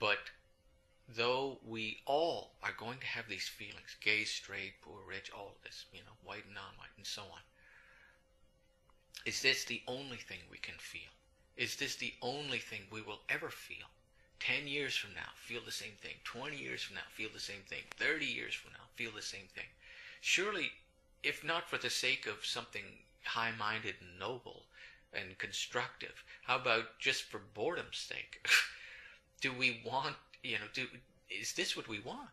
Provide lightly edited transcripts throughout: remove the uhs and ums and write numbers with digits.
But though we all are going to have these feelings, gay, straight, poor, rich, all of this, white and non-white, and so on, is this the only thing we can feel? Is this the only thing we will ever feel? 10 years from now, feel the same thing. 20 years from now, feel the same thing. 30 years from now, feel the same thing. Surely, if not for the sake of something high-minded and noble and constructive, how about just for boredom's sake? Do we want, is this what we want?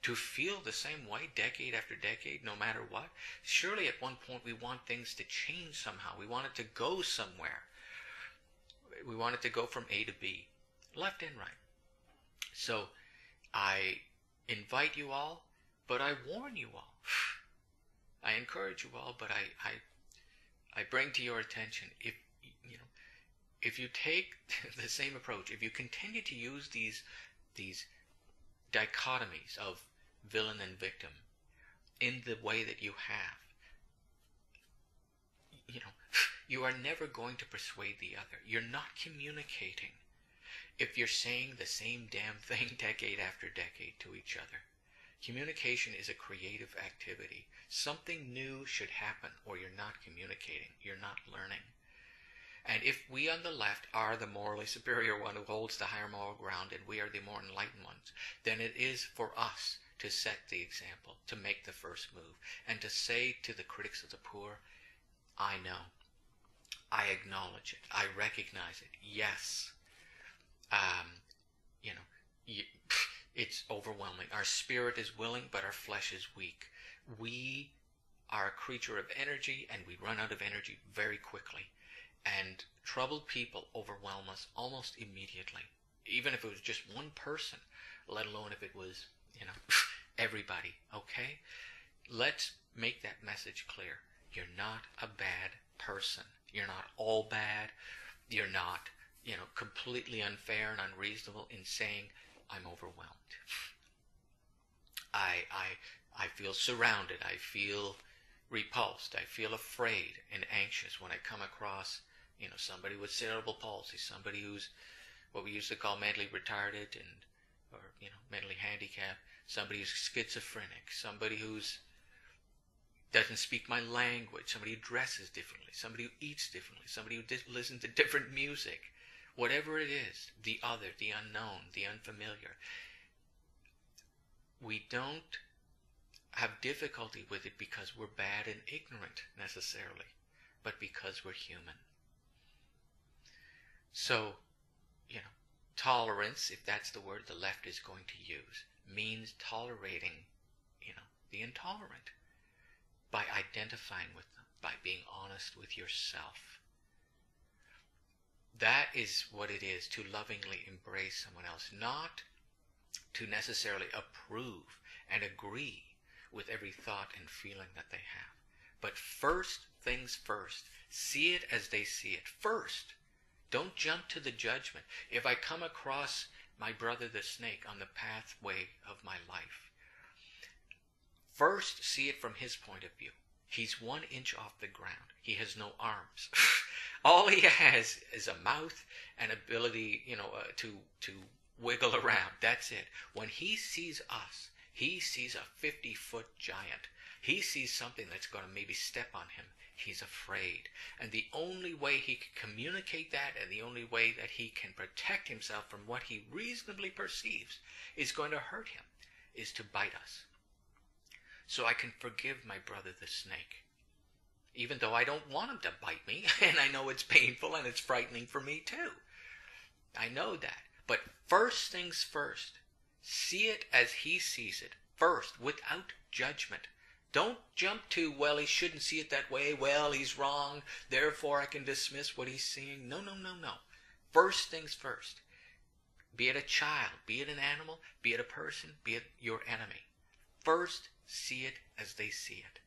To feel the same way decade after decade, no matter what? Surely at one point we want things to change somehow. We want it to go somewhere. We want it to go from A to B, left and right. So I invite you all, but I warn you all. I encourage you all, but I bring to your attention, if you take the same approach, if you continue to use these dichotomies of villain and victim in the way that you have, you are never going to persuade the other. You're not communicating if you're saying the same damn thing decade after decade to each other. Communication is a creative activity. Something new should happen, or you're not communicating. You're not learning. And if we on the left are the morally superior one who holds the higher moral ground, and we are the more enlightened ones, then it is for us to set the example, to make the first move, and to say to the critics of the poor, I know. I acknowledge it. I recognize it. Yes. It's overwhelming. Our spirit is willing, but our flesh is weak. We are a creature of energy, and we run out of energy very quickly. And troubled people overwhelm us almost immediately. Even if it was just one person, let alone if it was, everybody. Okay? Let's make that message clear. You're not a bad person. You're not all bad. You're not, completely unfair and unreasonable in saying, I'm overwhelmed. I feel surrounded. I feel repulsed. I feel afraid and anxious when I come across, somebody with cerebral palsy, somebody who's what we used to call mentally retarded or mentally handicapped, somebody who's schizophrenic, somebody who's doesn't speak my language, somebody who dresses differently, somebody who eats differently, somebody who listens to different music, whatever it is, the other, the unknown, the unfamiliar. We don't have difficulty with it because we're bad and ignorant necessarily, but because we're human. So, tolerance, if that's the word the left is going to use, means tolerating, the intolerant by identifying with them, by being honest with yourself. That is what it is to lovingly embrace someone else, not to necessarily approve and agree with every thought and feeling that they have. But first things first, see it as they see it. First, don't jump to the judgment. If I come across my brother the snake on the pathway of my life, first see it from his point of view. He's 1 inch off the ground. He has no arms. All he has is a mouth and ability, to wiggle around. That's it. When he sees us, he sees a 50-foot giant. He sees something that's going to maybe step on him. He's afraid. And the only way he can communicate that, and the only way that he can protect himself from what he reasonably perceives is going to hurt him, is to bite us. So I can forgive my brother the snake, even though I don't want him to bite me, and I know it's painful and it's frightening for me too. I know that. But first things first, see it as he sees it, first, without judgment. Don't jump to, well, he shouldn't see it that way, well, he's wrong, therefore I can dismiss what he's seeing. No. First things first. Be it a child, be it an animal, be it a person, be it your enemy. First, see it as they see it.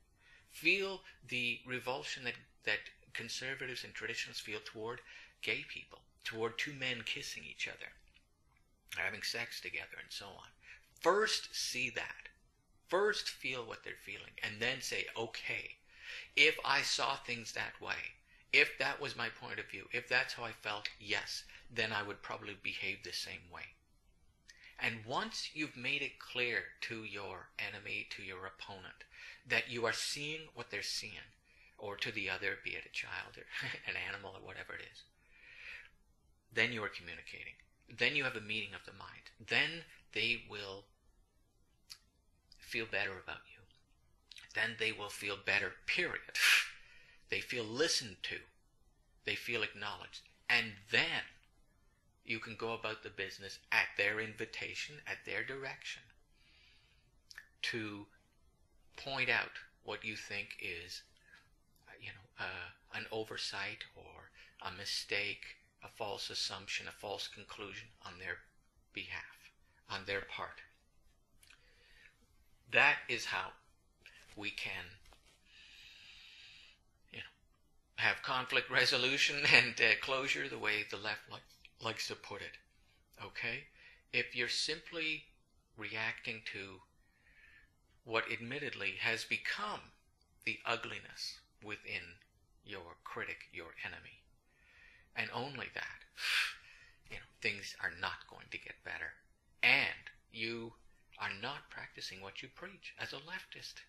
Feel the revulsion that conservatives and traditionalists feel toward gay people, toward two men kissing each other, having sex together, and so on. First, see that. First, feel what they're feeling, and then say, okay, if I saw things that way, if that was my point of view, if that's how I felt, yes, then I would probably behave the same way. And once you've made it clear to your enemy, to your opponent, that you are seeing what they're seeing, or to the other, be it a child or an animal or whatever it is, then you are communicating. Then you have a meeting of the mind. Then they will feel better about you. Then they will feel better, period. They feel listened to. They feel acknowledged. And then you can go about the business at their invitation, at their direction, to point out what you think is, an oversight or a mistake, a false assumption, a false conclusion on their behalf, on their part. That is how we can, have conflict resolution and closure, the way the left likes to put it. Okay? If you're simply reacting to what admittedly has become the ugliness within your critic, your enemy, and only that, things are not going to get better. And you are not practicing what you preach as a leftist.